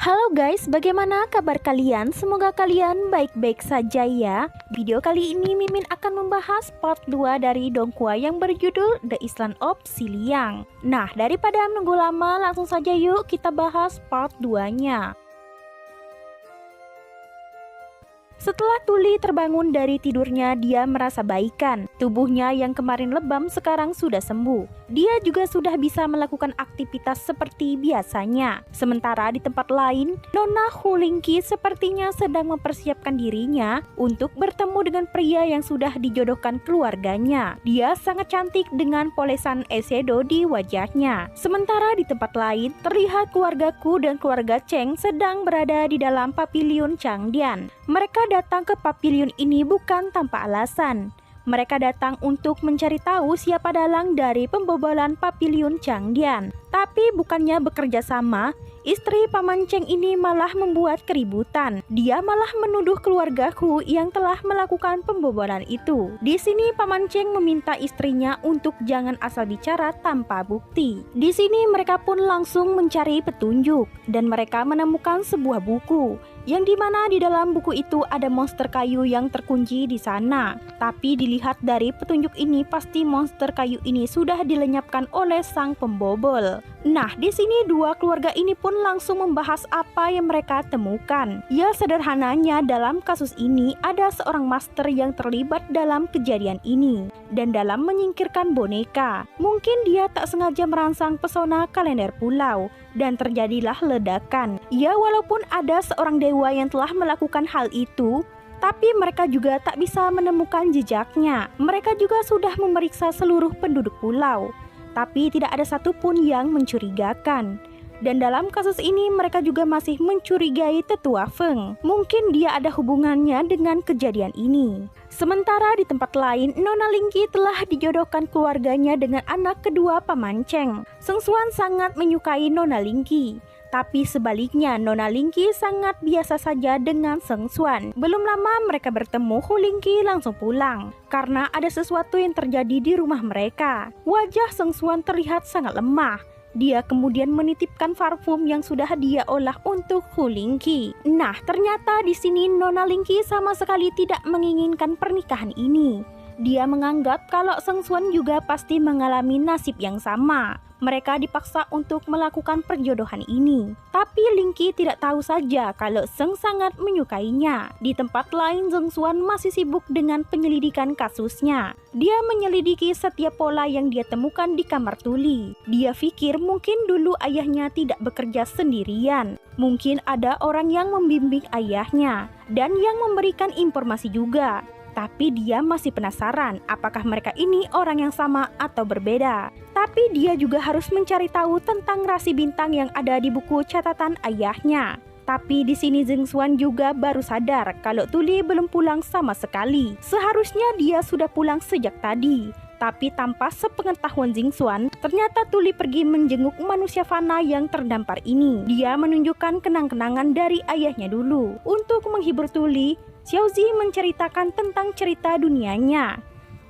Halo guys, bagaimana kabar kalian? Semoga kalian baik-baik saja ya. Video kali ini Mimin akan membahas part 2 dari dongkua yang berjudul The Island of Siliang. Nah, daripada menunggu lama, langsung saja yuk kita bahas part 2-nya. Setelah Tuli terbangun dari tidurnya, dia merasa baikan. Tubuhnya yang kemarin lebam sekarang sudah sembuh. Dia juga sudah bisa melakukan aktivitas seperti biasanya. Sementara di tempat lain, Nona Hulingki sepertinya sedang mempersiapkan dirinya untuk bertemu dengan pria yang sudah dijodohkan keluarganya. Dia sangat cantik dengan polesan eyeshadow di wajahnya. Sementara di tempat lain, terlihat keluargaku dan keluarga Cheng sedang berada di dalam pavilion Changdian. Mereka datang ke pavilion ini bukan tanpa alasan. Mereka datang untuk mencari tahu siapa dalang dari pembobolan pavilion Changdian. Tapi bukannya bekerja sama, istri Paman Cheng ini malah membuat keributan. Dia malah menuduh keluargaku yang telah melakukan pembobolan itu. Di sini Paman Cheng meminta istrinya untuk jangan asal bicara tanpa bukti. Di sini mereka pun langsung mencari petunjuk dan mereka menemukan sebuah buku yang dimana di dalam buku itu ada monster kayu yang terkunci di sana. Tapi dilihat dari petunjuk ini, pasti monster kayu ini sudah dilenyapkan oleh sang pembobol. Nah, di sini dua keluarga ini pun langsung membahas apa yang mereka temukan. Ya, sederhananya dalam kasus ini ada seorang master yang terlibat dalam kejadian ini dan dalam menyingkirkan boneka. Mungkin dia tak sengaja merangsang pesona kalender pulau dan terjadilah ledakan. Ya, walaupun ada seorang dewa yang telah melakukan hal itu, tapi mereka juga tak bisa menemukan jejaknya. Mereka juga sudah memeriksa seluruh penduduk pulau, tapi tidak ada satupun yang mencurigakan. Dan dalam kasus ini mereka juga masih mencurigai tetua Feng. Mungkin dia ada hubungannya dengan kejadian ini. Sementara di tempat lain, Nona Lingki telah dijodohkan keluarganya dengan anak kedua Paman Cheng. Seng Xuan sangat menyukai Nona Lingki. Tapi sebaliknya, Nona Lingki sangat biasa saja dengan Seng Xuan. Belum lama mereka bertemu, Hulingki langsung pulang karena ada sesuatu yang terjadi di rumah mereka. Wajah Seng Xuan terlihat sangat lemah. Dia kemudian menitipkan parfum yang sudah dia olah untuk Hulingki. Nah, ternyata di sini Nona Lingki sama sekali tidak menginginkan pernikahan ini. Dia menganggap kalau Seng Xuan juga pasti mengalami nasib yang sama. Mereka dipaksa untuk melakukan perjodohan ini. Tapi Lingki tidak tahu saja kalau Seng sangat menyukainya. Di tempat lain, Seng Xuan masih sibuk dengan penyelidikan kasusnya. Dia menyelidiki setiap pola yang dia temukan di kamar Tuli. Dia pikir mungkin dulu ayahnya tidak bekerja sendirian. Mungkin ada orang yang membimbing ayahnya dan yang memberikan informasi juga. Tapi dia masih penasaran apakah mereka ini orang yang sama atau berbeda. Tapi dia juga harus mencari tahu tentang rasi bintang yang ada di buku catatan ayahnya. Tapi di sini Seng Xuan juga baru sadar kalau Tuli belum pulang sama sekali. Seharusnya dia sudah pulang sejak tadi. Tapi tanpa sepengetahuan Seng Xuan, ternyata Tuli pergi menjenguk manusia fana yang terdampar ini. Dia menunjukkan kenang-kenangan dari ayahnya dulu. Untuk menghibur Tuli, Xiaozi menceritakan tentang cerita dunianya.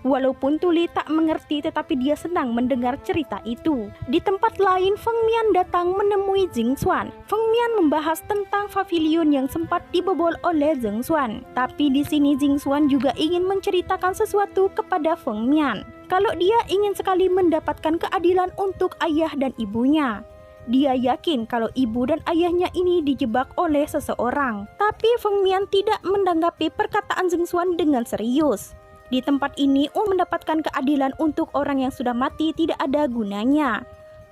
Walaupun Tuli tak mengerti, tetapi dia senang mendengar cerita itu. Di tempat lain, Feng Mian datang menemui Seng Xuan. Feng Mian membahas tentang pavilion yang sempat dibobol oleh Seng Xuan. Tapi di sini Seng Xuan juga ingin menceritakan sesuatu kepada Feng Mian. Kalau dia ingin sekali mendapatkan keadilan untuk ayah dan ibunya. Dia yakin kalau ibu dan ayahnya ini dijebak oleh seseorang. Tapi Feng Mian tidak menanggapi perkataan Seng Xuan dengan serius. Di tempat ini, mendapatkan keadilan untuk orang yang sudah mati tidak ada gunanya.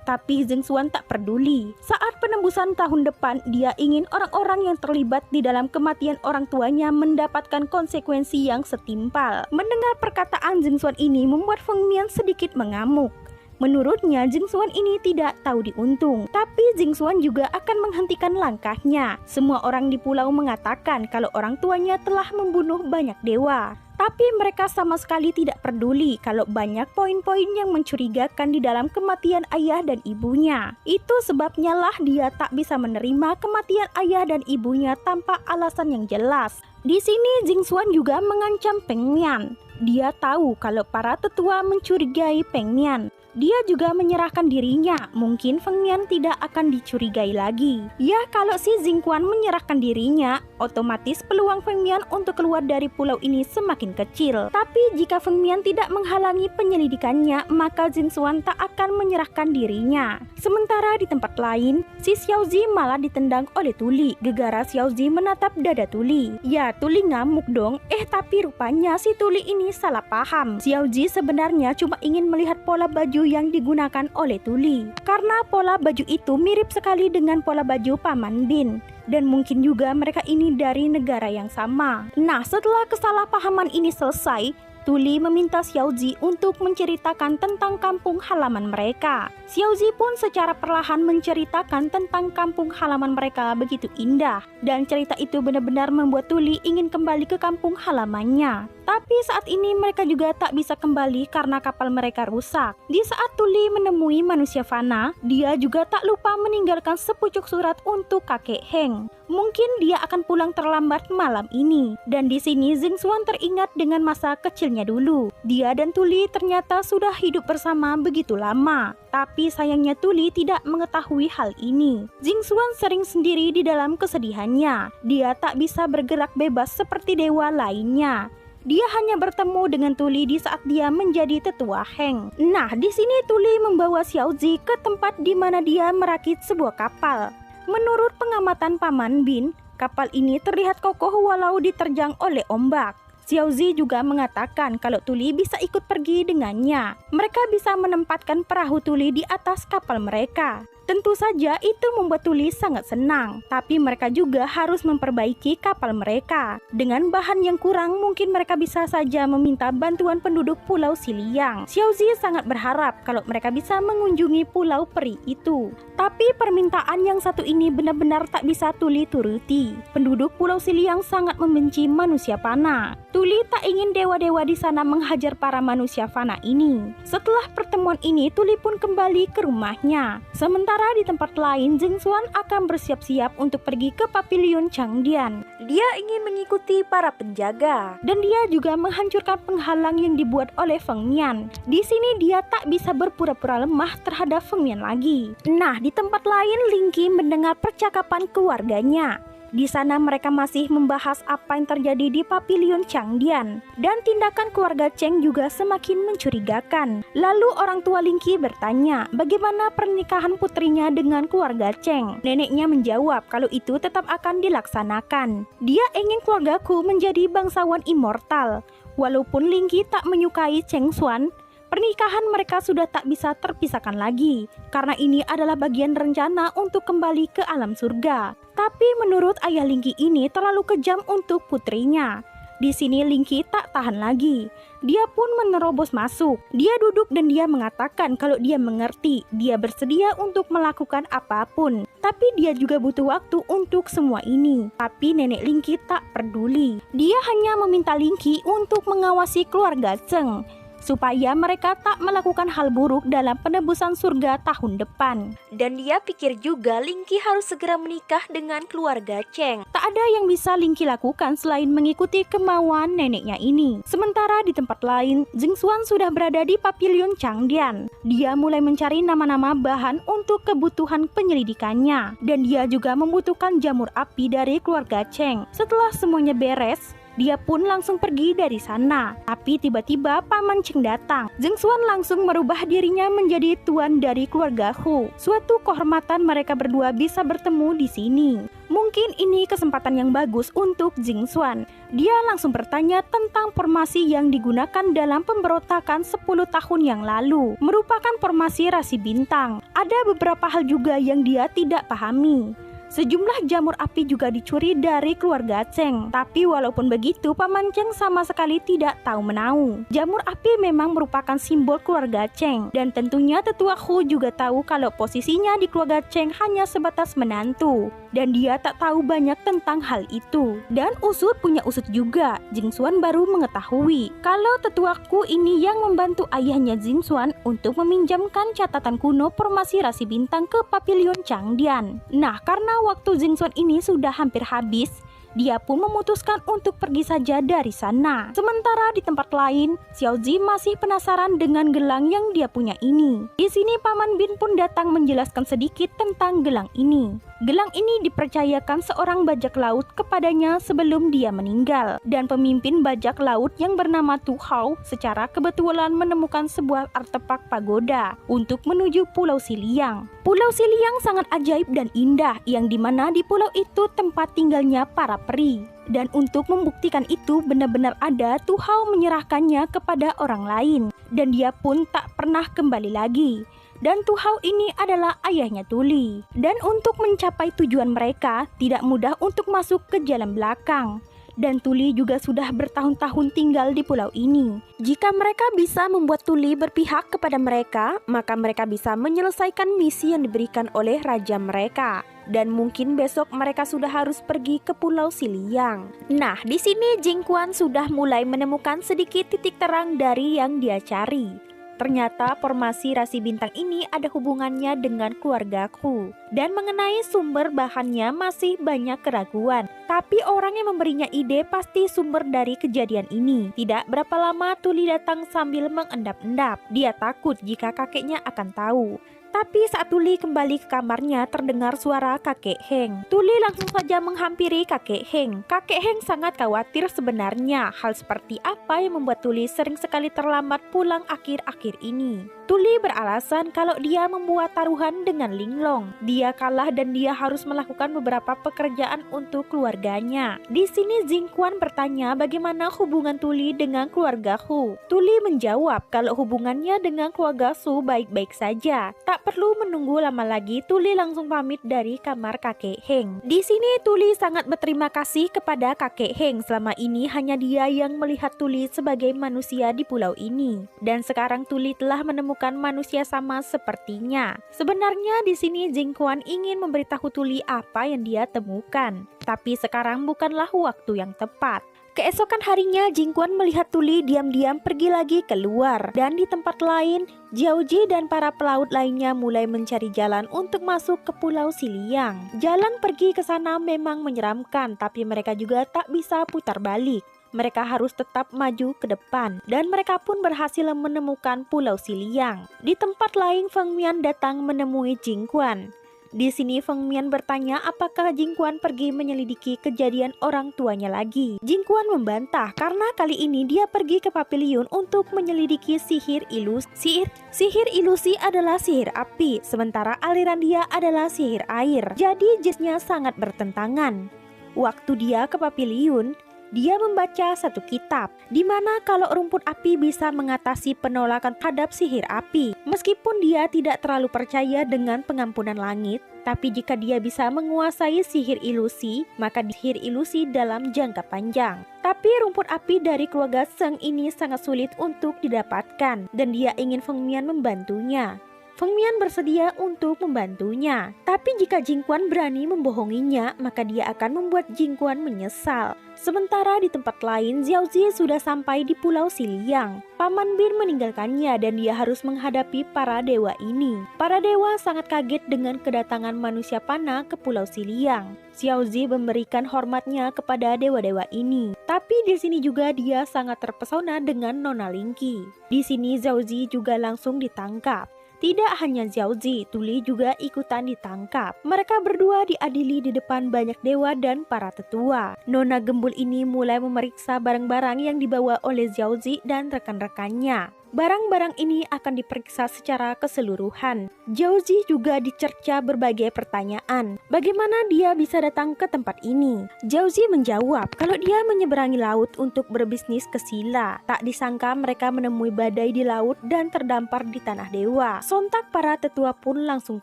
Tapi Seng Xuan tak peduli. Saat penembusan tahun depan, dia ingin orang-orang yang terlibat di dalam kematian orang tuanya mendapatkan konsekuensi yang setimpal. Mendengar perkataan Seng Xuan ini membuat Feng Mian sedikit mengamuk. Menurutnya, Seng Xuan ini tidak tahu diuntung. Tapi Seng Xuan juga akan menghentikan langkahnya. Semua orang di pulau mengatakan kalau orang tuanya telah membunuh banyak dewa. Tapi mereka sama sekali tidak peduli kalau banyak poin-poin yang mencurigakan di dalam kematian ayah dan ibunya. Itu sebabnya lah dia tak bisa menerima kematian ayah dan ibunya tanpa alasan yang jelas. Di sini Seng Xuan juga mengancam Peng Mian. Dia tahu kalau para tetua mencurigai Peng Mian. Dia juga menyerahkan dirinya, mungkin Feng Mian tidak akan dicurigai lagi. Ya, kalau si Jingquan menyerahkan dirinya, otomatis peluang Feng Mian untuk keluar dari pulau ini semakin kecil. Tapi jika Feng Mian tidak menghalangi penyelidikannya, maka Jingquan tak akan menyerahkan dirinya. Sementara di tempat lain, si Xiaozi malah ditendang oleh Tuli. Gegara Xiaozi menatap dada Tuli. Ya, Tuli ngamuk dong. Tapi rupanya si Tuli ini salah paham. Xiaozi sebenarnya cuma ingin melihat pola baju yang digunakan oleh Tuli. Karena pola baju itu mirip sekali dengan pola baju Paman Bin. Dan mungkin juga mereka ini dari negara yang sama. Nah, setelah kesalahpahaman ini selesai, Tuli meminta Xiaozi untuk menceritakan tentang kampung halaman mereka. Xiaozi pun secara perlahan menceritakan tentang kampung halaman mereka begitu indah. Dan cerita itu benar-benar membuat Tuli ingin kembali ke kampung halamannya. Tapi saat ini mereka juga tak bisa kembali karena kapal mereka rusak. Di saat Tuli menemui manusia fana, dia juga tak lupa meninggalkan sepucuk surat untuk kakek Heng. Mungkin dia akan pulang terlambat malam ini. Dan di sini Jingquan teringat dengan masa kecilnya dulu. Dia dan Tuli ternyata sudah hidup bersama begitu lama. Tapi sayangnya Tuli tidak mengetahui hal ini. Jingquan sering sendiri di dalam kesedihannya. Dia tak bisa bergerak bebas seperti dewa lainnya. Dia hanya bertemu dengan Tuli di saat dia menjadi tetua Heng. Nah, di sini Tuli membawa Xiaozi ke tempat di mana dia merakit sebuah kapal. Menurut pengamatan Paman Bin, kapal ini terlihat kokoh walau diterjang oleh ombak. Xiaozi juga mengatakan kalau Tuli bisa ikut pergi dengannya. Mereka bisa menempatkan perahu Tuli di atas kapal mereka. Tentu saja itu membuat Tuli sangat senang, tapi mereka juga harus memperbaiki kapal mereka. Dengan bahan yang kurang, mungkin mereka bisa saja meminta bantuan penduduk Pulau Siliang. Xiaozi sangat berharap kalau mereka bisa mengunjungi Pulau Peri itu. Tapi permintaan yang satu ini benar-benar tak bisa Tuli turuti. Penduduk Pulau Siliang sangat membenci manusia fana. Tuli tak ingin dewa-dewa di sana menghajar para manusia fana ini. Setelah pertemuan ini, Tuli pun kembali ke rumahnya. Sementara di tempat lain, Jingquan akan bersiap-siap untuk pergi ke Pavilion Changdian. Dia ingin mengikuti para penjaga, dan dia juga menghancurkan penghalang yang dibuat oleh Feng Mian. Di sini dia tak bisa berpura-pura lemah terhadap Feng Mian lagi. Nah, di tempat lain, Lingqi mendengar percakapan keluarganya. Di sana mereka masih membahas apa yang terjadi di Pavilion Changdian. Dan tindakan keluarga Cheng juga semakin mencurigakan. Lalu orang tua Lingqi bertanya bagaimana pernikahan putrinya dengan keluarga Cheng. Neneknya menjawab kalau itu tetap akan dilaksanakan. Dia ingin keluargaku menjadi bangsawan immortal. Walaupun Lingqi tak menyukai Cheng Xuan, pernikahan mereka sudah tak bisa terpisahkan lagi. Karena ini adalah bagian rencana untuk kembali ke alam surga. Tapi menurut ayah Lingqi ini terlalu kejam untuk putrinya. Di sini Lingqi tak tahan lagi. Dia pun menerobos masuk. Dia duduk dan dia mengatakan kalau dia mengerti. Dia bersedia untuk melakukan apapun. Tapi dia juga butuh waktu untuk semua ini. Tapi nenek Lingqi tak peduli. Dia hanya meminta Lingqi untuk mengawasi keluarga Cheng, supaya mereka tak melakukan hal buruk dalam penebusan surga tahun depan. Dan dia pikir juga Lingqi harus segera menikah dengan keluarga Cheng. Tak ada yang bisa Lingqi lakukan selain mengikuti kemauan neneknya ini. Sementara di tempat lain, Jingquan sudah berada di Pavilion Changdian. Dia mulai mencari nama-nama bahan untuk kebutuhan penyelidikannya. Dan dia juga membutuhkan jamur api dari keluarga Cheng. Setelah semuanya beres, dia pun langsung pergi dari sana. Tapi tiba-tiba Paman Cheng datang. Jingquan langsung merubah dirinya menjadi tuan dari keluarga Hu. Suatu kehormatan mereka berdua bisa bertemu di sini. Mungkin ini kesempatan yang bagus untuk Jingquan. Dia langsung bertanya tentang formasi yang digunakan dalam pemberontakan 10 tahun yang lalu. Merupakan formasi rasi bintang. Ada beberapa hal juga yang dia tidak pahami. Sejumlah jamur api juga dicuri dari keluarga Cheng. Tapi walaupun begitu, Paman Cheng sama sekali tidak tahu menau. Jamur api memang merupakan simbol keluarga Cheng. Dan tentunya tetua Hu juga tahu kalau posisinya di keluarga Cheng hanya sebatas menantu. Dan dia tak tahu banyak tentang hal itu. Dan usut punya usut juga. Jingquan baru mengetahui kalau tetuaku ini yang membantu ayahnya Jingquan untuk meminjamkan catatan kuno formasi rasi bintang ke Pavilion Changdian. Nah, karena waktu Jingquan ini sudah hampir habis, Dia pun memutuskan untuk pergi saja dari sana. Sementara di tempat lain, Xiaozi masih penasaran dengan gelang yang dia punya ini. Di sini Paman Bin pun datang menjelaskan sedikit tentang gelang ini. Gelang ini dipercayakan seorang bajak laut kepadanya sebelum dia meninggal. Dan pemimpin bajak laut yang bernama Tu Hao secara kebetulan menemukan sebuah artefak pagoda untuk menuju Pulau Siliang. Pulau Siliang sangat ajaib dan indah, yang dimana di pulau itu tempat tinggalnya para peri. Dan untuk membuktikan itu benar-benar ada, Tu Hao menyerahkannya kepada orang lain. Dan dia pun tak pernah kembali lagi. Dan Tu Hao ini adalah ayahnya Tuli. Dan untuk mencapai tujuan mereka, tidak mudah untuk masuk ke jalan belakang. Dan Tuli juga sudah bertahun-tahun tinggal di pulau ini. Jika mereka bisa membuat Tuli berpihak kepada mereka, maka mereka bisa menyelesaikan misi yang diberikan oleh raja mereka. Dan mungkin besok mereka sudah harus pergi ke Pulau Siliang. Nah, di sini Jing Quan sudah mulai menemukan sedikit titik terang dari yang dia cari. Ternyata formasi rasi bintang ini ada hubungannya dengan keluargaku. Dan mengenai sumber bahannya masih banyak keraguan. Tapi orang yang memberinya ide pasti sumber dari kejadian ini. Tidak berapa lama Tuli datang sambil mengendap-endap. Dia takut jika kakeknya akan tahu. Tapi saat Tuli kembali ke kamarnya terdengar suara kakek Heng. Tuli langsung saja menghampiri kakek Heng. Kakek Heng sangat khawatir sebenarnya. Hal seperti apa yang membuat Tuli sering sekali terlambat pulang akhir-akhir ini. Tuli beralasan kalau dia membuat taruhan dengan Linglong. Dia kalah dan dia harus melakukan beberapa pekerjaan untuk keluarganya. Di sini Jing Quan bertanya bagaimana hubungan Tuli dengan keluarga Hu. Tuli menjawab kalau hubungannya dengan keluarga Su baik-baik saja. Tak perlu menunggu lama lagi, Tuli langsung pamit dari kamar kakek Heng. Di sini Tuli sangat berterima kasih kepada kakek Heng. Selama ini hanya dia yang melihat Tuli sebagai manusia di pulau ini. Dan sekarang Tuli telah menemukan manusia sama sepertinya. Sebenarnya di sini Jing Quan ingin memberitahu Tuli apa yang dia temukan. Tapi sekarang bukanlah waktu yang tepat. Keesokan harinya Jing Quan melihat Tuli diam-diam pergi lagi keluar. Dan di tempat lain, Jiaoji dan para pelaut lainnya mulai mencari jalan untuk masuk ke Pulau Siliang. Jalan pergi ke sana memang menyeramkan, tapi mereka juga tak bisa putar balik. Mereka harus tetap maju ke depan, dan mereka pun berhasil menemukan Pulau Siliang. Di tempat lain, Feng Mian datang menemui Jing Quan. Di sini Feng Mian bertanya apakah Jing Quan pergi menyelidiki kejadian orang tuanya lagi. Jing Quan membantah karena kali ini dia pergi ke pavilion untuk menyelidiki sihir ilusi. Sihir ilusi adalah sihir api, sementara aliran dia adalah sihir air. Jadi jenisnya sangat bertentangan. Waktu dia ke pavilion, dia membaca satu kitab, di mana kalau rumput api bisa mengatasi penolakan terhadap sihir api. Meskipun dia tidak terlalu percaya dengan pengampunan langit, tapi jika dia bisa menguasai sihir ilusi, maka sihir ilusi dalam jangka panjang. Tapi rumput api dari keluarga Seng ini sangat sulit untuk didapatkan, dan dia ingin Feng Mian membantunya. Feng Mian bersedia untuk membantunya. Tapi jika Jing Quan berani membohonginya, maka dia akan membuat Jing Quan menyesal. Sementara di tempat lain, Xiaozi sudah sampai di Pulau Siliang. Paman Bin meninggalkannya dan dia harus menghadapi para dewa ini. Para dewa sangat kaget dengan kedatangan manusia panah ke Pulau Siliang. Xiaozi memberikan hormatnya kepada dewa-dewa ini. Tapi di sini juga dia sangat terpesona dengan Nona Lingqi. Di sini Xiaozi juga langsung ditangkap. Tidak hanya Xiaozi, Tuli juga ikutan ditangkap. Mereka berdua diadili di depan banyak dewa dan para tetua. Nona gembul ini mulai memeriksa barang-barang yang dibawa oleh Xiaozi dan rekan-rekannya. Barang-barang ini akan diperiksa secara keseluruhan. Xiaozi juga dicerca berbagai pertanyaan. Bagaimana dia bisa datang ke tempat ini? Xiaozi menjawab kalau dia menyeberangi laut untuk berbisnis ke Silla. Tak disangka mereka menemui badai di laut dan terdampar di tanah dewa. Sontak para tetua pun langsung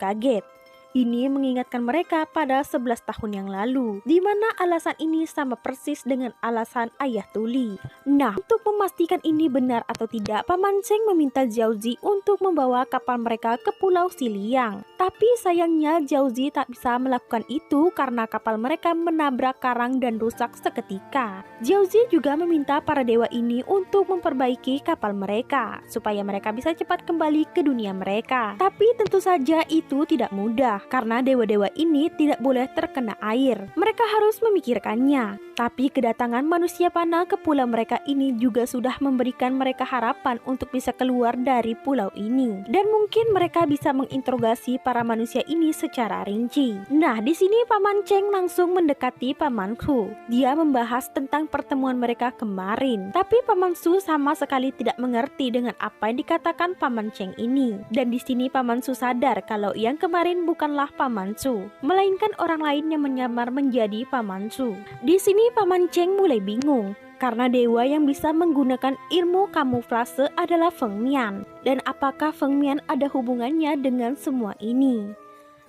kaget. Ini mengingatkan mereka pada 11 tahun yang lalu, di mana alasan ini sama persis dengan alasan ayah Tuli. Nah, untuk memastikan ini benar atau tidak, Paman Cheng meminta Xiaozi untuk membawa kapal mereka ke Pulau Siliang. Tapi sayangnya Xiaozi tak bisa melakukan itu karena kapal mereka menabrak karang dan rusak seketika. Xiaozi juga meminta para dewa ini untuk memperbaiki kapal mereka, supaya mereka bisa cepat kembali ke dunia mereka. Tapi tentu saja itu tidak mudah, karena dewa-dewa ini tidak boleh terkena air. Mereka mereka harus memikirkannya. Tapi kedatangan manusia panah ke pulau mereka ini juga sudah memberikan mereka harapan untuk bisa keluar dari pulau ini. Dan mungkin mereka bisa menginterogasi para manusia ini secara rinci. Nah, di sini Paman Cheng langsung mendekati Paman Su. Dia membahas tentang pertemuan mereka kemarin. Tapi Paman Su sama sekali tidak mengerti dengan apa yang dikatakan Paman Cheng ini. Dan di sini Paman Su sadar kalau yang kemarin bukanlah Paman Su, melainkan orang lain yang menyamar menjadi Paman Su. Di sini Paman Cheng mulai bingung karena dewa yang bisa menggunakan ilmu kamuflase adalah Feng Mian. Dan apakah Feng Mian ada hubungannya dengan semua ini?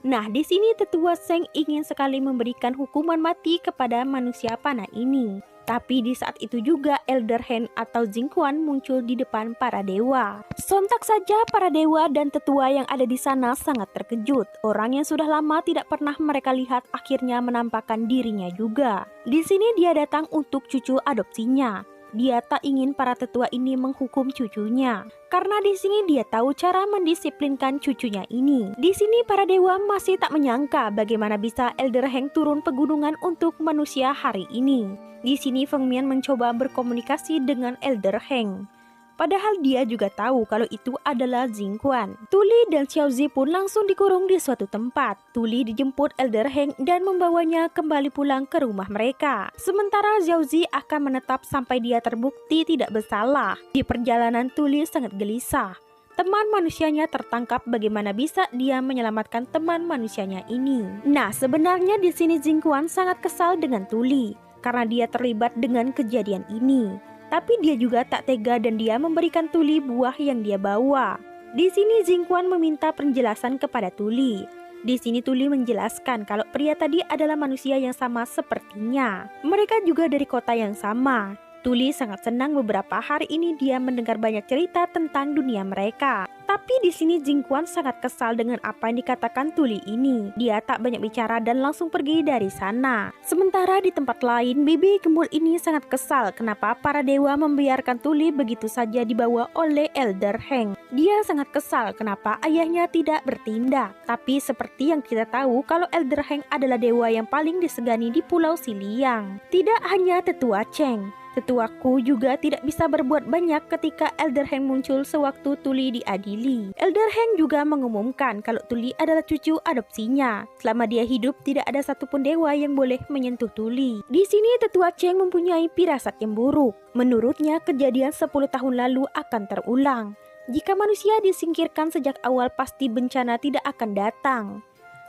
Nah, di sini tetua Sheng ingin sekali memberikan hukuman mati kepada manusia panah ini. Tapi di saat itu juga Elder Heng atau Jing Quan muncul di depan para dewa. Sontak saja para dewa dan tetua yang ada di sana sangat terkejut. Orang yang sudah lama tidak pernah mereka lihat akhirnya menampakkan dirinya juga. Di sini dia datang untuk cucu adopsinya. Dia tak ingin para tetua ini menghukum cucunya, karena di sini dia tahu cara mendisiplinkan cucunya ini. Di sini para dewa masih tak menyangka bagaimana bisa Elder Heng turun pegunungan untuk manusia hari ini. Di sini Feng Mian mencoba berkomunikasi dengan Elder Heng. Padahal dia juga tahu kalau itu adalah Jing Quan. Tuli dan Xiao Zi pun langsung dikurung di suatu tempat. Tuli dijemput Elder Heng dan membawanya kembali pulang ke rumah mereka. Sementara Xiao Zi akan menetap sampai dia terbukti tidak bersalah. Di perjalanan Tuli sangat gelisah. Teman manusianya tertangkap, bagaimana bisa dia menyelamatkan teman manusianya ini. Nah, sebenarnya di sini Jing Quan sangat kesal dengan Tuli karena dia terlibat dengan kejadian ini. Tapi dia juga tak tega dan dia memberikan Tuli buah yang dia bawa. Di sini Jing Quan meminta penjelasan kepada Tuli. Di sini Tuli menjelaskan kalau pria tadi adalah manusia yang sama sepertinya. Mereka juga dari kota yang sama. Tuli sangat senang beberapa hari ini dia mendengar banyak cerita tentang dunia mereka. Tapi di sini Jing Quan sangat kesal dengan apa yang dikatakan Tuli ini. Dia tak banyak bicara dan langsung pergi dari sana. Sementara di tempat lain, Bibi Gembul ini sangat kesal kenapa para dewa membiarkan Tuli begitu saja dibawa oleh Elder Heng. Dia sangat kesal kenapa ayahnya tidak bertindak. Tapi seperti yang kita tahu kalau Elder Heng adalah dewa yang paling disegani di Pulau Siliang. Tidak hanya tetua Cheng, tetuaku juga tidak bisa berbuat banyak ketika Elder Heng muncul sewaktu Tuli diadili. Elder Heng juga mengumumkan kalau Tuli adalah cucu adopsinya. Selama dia hidup, tidak ada satupun dewa yang boleh menyentuh Tuli. Di sini tetua Cheng mempunyai firasat yang buruk. Menurutnya, kejadian 10 tahun lalu akan terulang. Jika manusia disingkirkan sejak awal, pasti bencana tidak akan datang.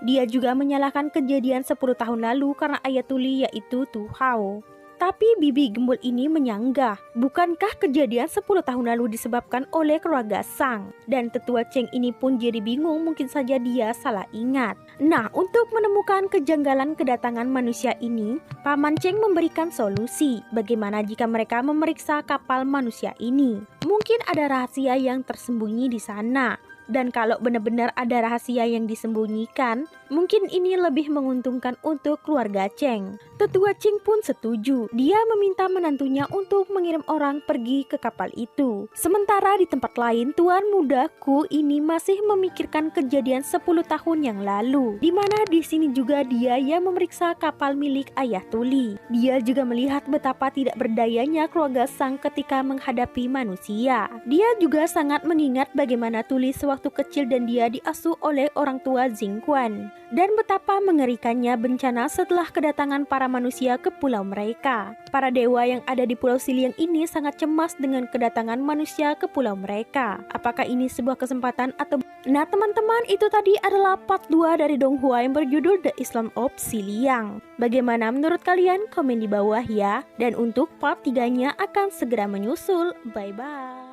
Dia juga menyalahkan kejadian 10 tahun lalu karena ayah Tuli yaitu Tu Hao. Tapi Bibi Gembul ini menyanggah, bukankah kejadian 10 tahun lalu disebabkan oleh keluarga Sang? Dan tetua Cheng ini pun jadi bingung, mungkin saja dia salah ingat. Nah, untuk menemukan kejanggalan kedatangan manusia ini, Paman Cheng memberikan solusi. Bagaimana jika mereka memeriksa kapal manusia ini? Mungkin ada rahasia yang tersembunyi di sana. Dan kalau benar-benar ada rahasia yang disembunyikan, mungkin ini lebih menguntungkan untuk keluarga Cheng. Tetua Cheng pun setuju. Dia meminta menantunya untuk mengirim orang pergi ke kapal itu. Sementara di tempat lain, tuan mudaku ini masih memikirkan kejadian 10 tahun yang lalu, di mana di sini juga dia yang memeriksa kapal milik ayah Tuli. Dia juga melihat betapa tidak berdayanya keluarga Sang ketika menghadapi manusia. Dia juga sangat mengingat bagaimana Tuli sewaktu kecil dan dia diasuh oleh orang tua Jing Quan. Dan betapa mengerikannya bencana setelah kedatangan para manusia ke pulau mereka. Para dewa yang ada di Pulau Siliang ini sangat cemas dengan kedatangan manusia ke pulau mereka. Apakah ini sebuah kesempatan atau... Nah teman-teman, itu tadi adalah part 2 dari Donghua yang berjudul The Island of Siliang. Bagaimana menurut kalian? Komen di bawah ya. Dan untuk part 3-nya akan segera menyusul. Bye-bye.